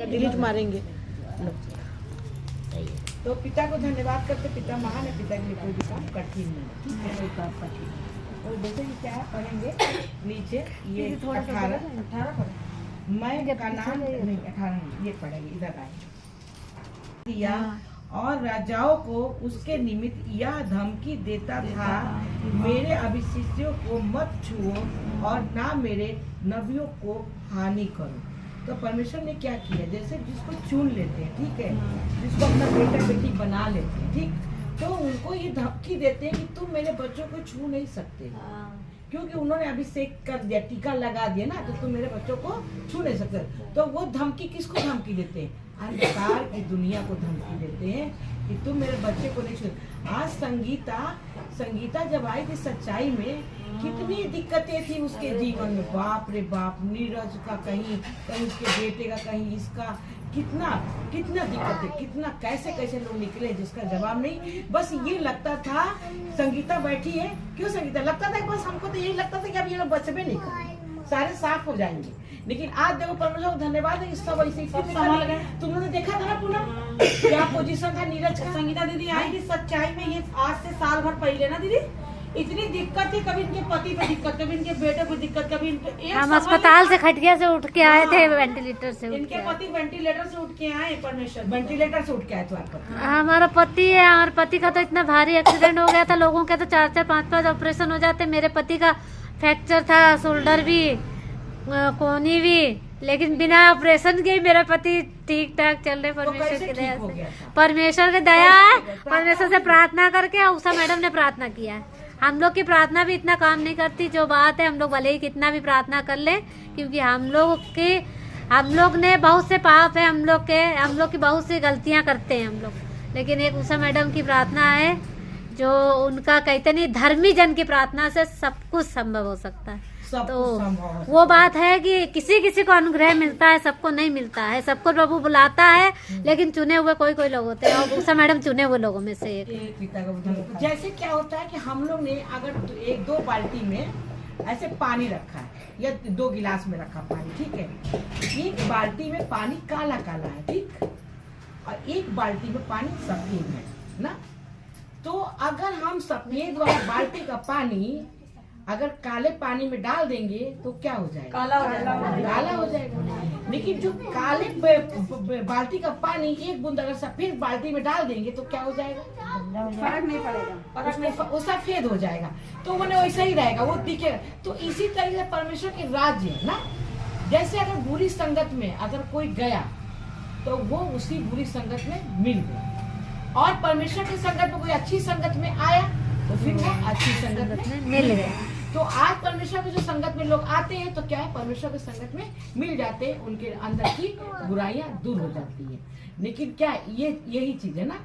Delete मारेंगे। तो पिता को धन्यवाद करते, पिता महान है, पिता के लिए कोई भी काम कठिन नहीं है, कोई काम कठिन नहीं। और जैसे कि क्या पढ़ेंगे नीचे ये 18 मैं का नाम नहीं 18 ये पढ़ेंगे, इधर आए दिया और राजाओं को उसके निमित्त यह धमकी देता था, मेरे अभिषिक्तों को मत छुओ और ना मेरे नबियों को हानि करो। तो परमेश्वर ने क्या किया, जैसे जिसको चुन लेते हैं, ठीक है, जिसको अपना बेटा बेटी बना लेते हैं, ठीक, तो उनको ये धमकी देते हैं कि तुम मेरे बच्चों को छू नहीं सकते, क्योंकि उन्होंने अभिषेक कर दिया, टीका लगा दिया ना, तो तुम मेरे बच्चों को छू नहीं सकते। तो वो धमकी किसको धमकी देते हैं? अंधकार की दुनिया को धमकी देते हैं कि तुम मेरे बच्चे को नहीं छू। आज संगीता जब आई थी सच्चाई में, कितनी दिक्कतें थी उसके जीवन में, बाप रे बाप, नीरज का कहीं उसके बेटे का, कहीं इसका, कितना दिक्कतें, कितना कैसे लोग निकले जिसका जवाब नहीं। बस ये लगता था संगीता बैठी है, क्यों संगीता, लगता था बस हमको तो यही लगता था कि अब ये लोग बचबे नहीं कर, सारे साफ हो जाएंगे। लेकिन आज देखो परमेश्वर को धन्यवाद है, सब ऐसे संभाल गए। तुम लोगों ने देखा था ना पूनम क्या पोजीशन था नीरज का। संगीता दीदी आई थी सच्चाई में, ये आज से साल भर पहले ना दीदी, इतनी दिक्कत थी, कभी इनके पति पे दिक्कत, कभी इनके बेटे पे दिक्कत, कभी इनके हम अस्पताल से खटिया से उठ के आए थे, वेंटिलेटर से इनके पति वेंटिलेटर से उठ के आए, परमेश्वर वेंटिलेटर से उठ के आए थे आपको। हमारा पति है, हमारे पति का तो इतना भारी एक्सीडेंट हो गया था, लोगों के तो 4-4 5-5 ऑपरेशन हो जाते। मेरे पति का फ्रैक्चर था, शोल्डर भी, कोहनी भी, लेकिन बिना ऑपरेशन के मेरा पति ठीक ठाक चल रहे। परमेश्वर की दया से, परमेश्वर की दया है। परमेश्वर से प्रार्थना करके उषा मैडम ने प्रार्थना किया है। हम लोग की प्रार्थना भी इतना काम नहीं करती, जो बात है हम लोग भले ही कितना भी प्रार्थना कर ले, क्योंकि हम लोग ने बहुत से पाप है, हम लोग की बहुत सी गलतियां करते हैं हम लोग, लेकिन एक उषा मैडम की प्रार्थना है, जो उनका कहते नहीं, धर्मी जन की प्रार्थना से सब कुछ संभव हो सकता है। तो वो बात है कि किसी को अनुग्रह मिलता है, सबको नहीं मिलता है, सबको प्रभु बुलाता है, लेकिन चुने हुए कोई लोग होते हैं, और उषा मैडम चुने हुए लोगों में से एक। जैसे क्या होता है कि हम लोग ने अगर 1-2 बाल्टी में ऐसे पानी रखा है या 2 गिलास में रखा पानी, ठीक है, एक बाल्टी में पानी काला है, ठीक, और एक बाल्टी में पानी सफेद है ना। तो अगर हम सफेद वाला बाल्टी का पानी अगर काले पानी में डाल देंगे तो क्या हो जाएगा? काला हो जाएगा। लेकिन जो काले बाल्टी का पानी एक बूंद अगर सफेद बाल्टी में डाल देंगे तो क्या हो जाएगा? फर्क नहीं पड़ेगा, वो सफेद हो जाएगा, तो वो वैसा ही रहेगा, वो दिखेगा। तो इसी तरीके से परमेश्वर के राज्य है ना, जैसे अगर बुरी संगत में अगर कोई गया तो वो उसी बुरी संगत में मिल गया, और परमेश्वर की संगत में कोई अच्छी संगत में आया तो फिर वो अच्छी संगत में मिल गया। तो आज परमेश्वर की जो संगत में लोग आते हैं तो क्या है, परमेश्वर की संगत में मिल जाते हैं, उनके अंदर की बुराइयां दूर हो जाती है। लेकिन क्या यही चीज है ना,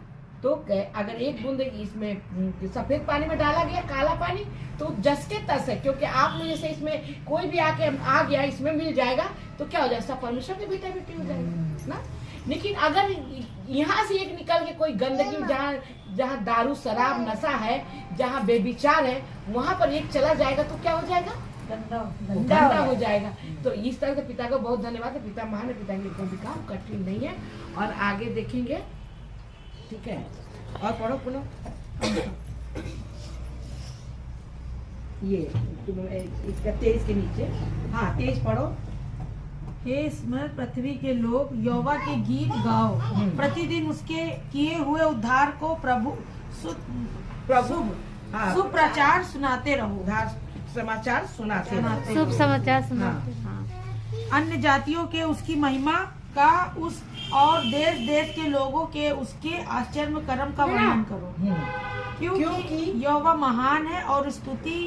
तो अगर एक बूंद इसमें सफेद पानी में डाला गया काला पानी तो जस के तस है, क्योंकि आप लोग जैसे इसमें कोई भी आके आ गया इसमें मिल जाएगा तो क्या हो जाएगा, सब परमेश्वर के बेटा बेटी हो जाएगा ना। लेकिन अगर यहाँ से एक निकल के कोई गंदगी, जहाँ दारू शराब नशा है, जहाँ बेविचार है, वहाँ पर एक चला जाएगा तो क्या हो जाएगा, गंदा हो जाएगा। तो इस तरह से पिता को बहुत धन्यवाद है, पिता महान है, पिता के लिए कोई भी काम कठिन नहीं है। और आगे देखेंगे, ठीक है, और पढ़ो पुनः ये इसका 23 के नीचे, हाँ 23 पढ़ो। हे स्मर पृथ्वी के लोग, यहोवा के गीत गाओ, प्रतिदिन उसके किए हुए उद्धार को सुप्रचार सुनाते रहो, समाचार सुनाते रहो, शुभ समाचार सुनाते। अन्य जातियों के उसकी महिमा का उस और देश देश के लोगों के उसके आश्चर्य कर्म का वर्णन करो, क्योंकि यहोवा महान है और स्तुति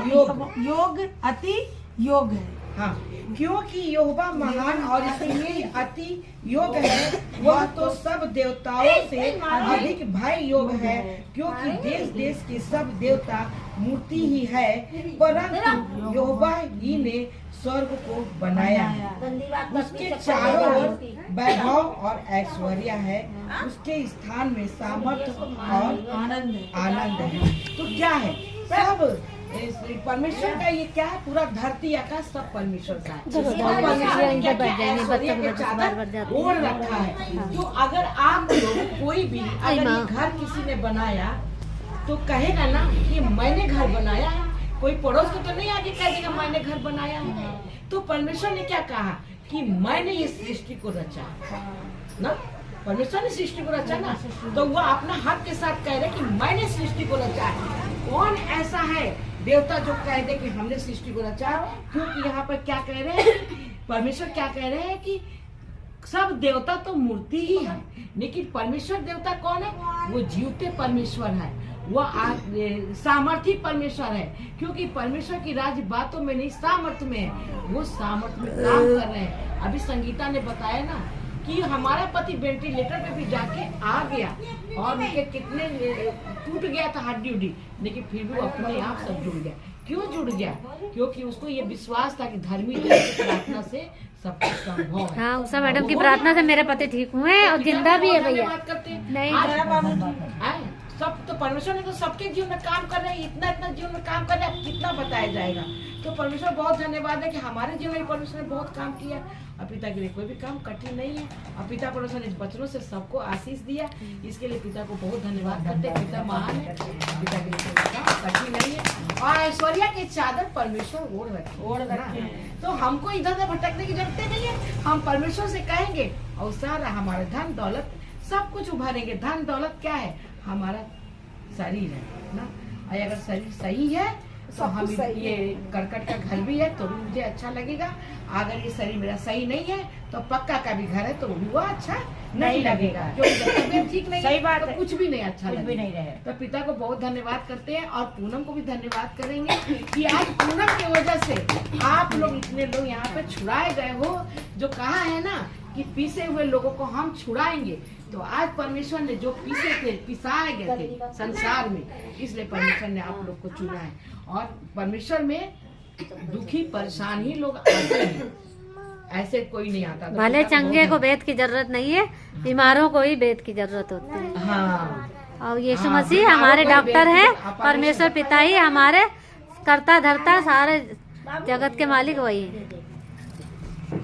योग अति योग है। हाँ, क्योंकि यहोवा महान और इसलिए अति योग है, वह तो सब देवताओं से अधिक भय योग है, क्योंकि देश देश के सब देवता मूर्ति ही है, परंतु यहोवा ही ने स्वर्ग को बनाया है, उसके चारों ओर वैभव और ऐश्वर्य है, उसके स्थान में सामर्थ्य और आनंद है। तो क्या है, सब परमेश्वर का ये क्या है, पूरा धरती आकाश सब परमेश्वर का है। उधर और परमेश्वर ने क्या क्या जाएंगे, ऐश्वर्य के बच्चों को बार बार जाते चादर ओढ़ रखा है। तो अगर आप लोग कोई भी अगर ये घर किसी ने बनाया तो कहेगा ना कि मैंने घर बनाया है, कोई पड़ोस को तो नहीं आके कह देगा मैंने घर बनाया है। तो परमेश्वर ने क्या कहा कि मैंने ये सृष्टि को रचा ना, परमेश्वर ने सृष्टि को रचा ना, तो वो अपना हक के साथ कह रहे कि मैंने सृष्टि को रचा है। कौन ऐसा है देवता जो कह दे कि हमने सृष्टि को रचा? क्योंकि यहाँ पर क्या कह रहे हैं, परमेश्वर क्या कह रहे हैं कि सब देवता तो मूर्ति ही है, लेकिन परमेश्वर देवता कौन है? वो जीवते परमेश्वर है, वो सामर्थी परमेश्वर है। क्योंकि परमेश्वर की राज्य बातों में नहीं सामर्थ्य में है, वो सामर्थ्य में काम कर रहे हैं। अभी संगीता ने बताया ना कि हमारा पति वेंटिलेटर पे भी जाके आ गया और उनके कितने टूट गया था हड्डी उड्डी, लेकिन फिर भी वो अपने आप सब जुड़ गया। क्यों जुड़ गया? क्योंकि उसको ये विश्वास था कि धर्मी की प्रार्थना से सब कुछ संभव है। हाँ, उषा मैडम की प्रार्थना से मेरे पति ठीक हुए और जिंदा भी है भैया। नहीं, सब तो परमेश्वर ने तो सबके जीवन में काम कर रहे हैं, इतना इतना जीवन में काम कर रहे हैं, कितना बताया जाएगा। तो परमेश्वर बहुत धन्यवाद है कि हमारे जीवन में परमेश्वर ने बहुत काम किया और पिता के लिए कोई भी काम कठिन नहीं है। और पिता परमेश्वर ने इस बचनों से सबको आशीष दिया, इसके लिए पिता को बहुत धन्यवाद करते हैं। पिता महान है, पिता के लिए कोई काम कठिन नहीं है। और ऐश्वर्या की चादर परमेश्वर ओढ़ रखे। तो हमको इधर उधर भटकने की जरूरत नहीं है, हम परमेश्वर से कहेंगे और सारा हमारा धन दौलत सब कुछ उभारेंगे। धन दौलत क्या है? हमारा शरीर है ना, अगर शरीर सही है तो हम ये करकट का घर भी है तो भी मुझे अच्छा लगेगा। अगर ये शरीर मेरा सही नहीं है तो पक्का का भी घर है तो भी वो अच्छा नहीं लगेगा, क्योंकि तबीयत ठीक नहीं सही बात तो है। कुछ भी नहीं अच्छा कुछ भी लगेगा। नहीं रहे। तो पिता को बहुत धन्यवाद करते हैं और पूनम को भी धन्यवाद करेंगे कि आज पूनम की वजह से आप लोग इतने लोग यहाँ पे छुड़ाए गए हो। जो कहा है ना कि पीसे हुए लोगों को हम छुड़ाएंगे, तो आज परमेश्वर ने जो पिसाए गए थे संसार में, इसलिए परमेश्वर ने आप लोग को चुना है। और परमेश्वर में दुखी परेशान ही लोग आते हैं, ऐसे कोई नहीं आता। तो भले चंगे को वेद की जरूरत नहीं है, बीमारों को ही वेद की जरूरत होती है। हाँ, और यीशु मसीह हमारे डॉक्टर हैं, परमेश्वर पिता ही हमारे करता धरता सारे जगत के मालिक वही है।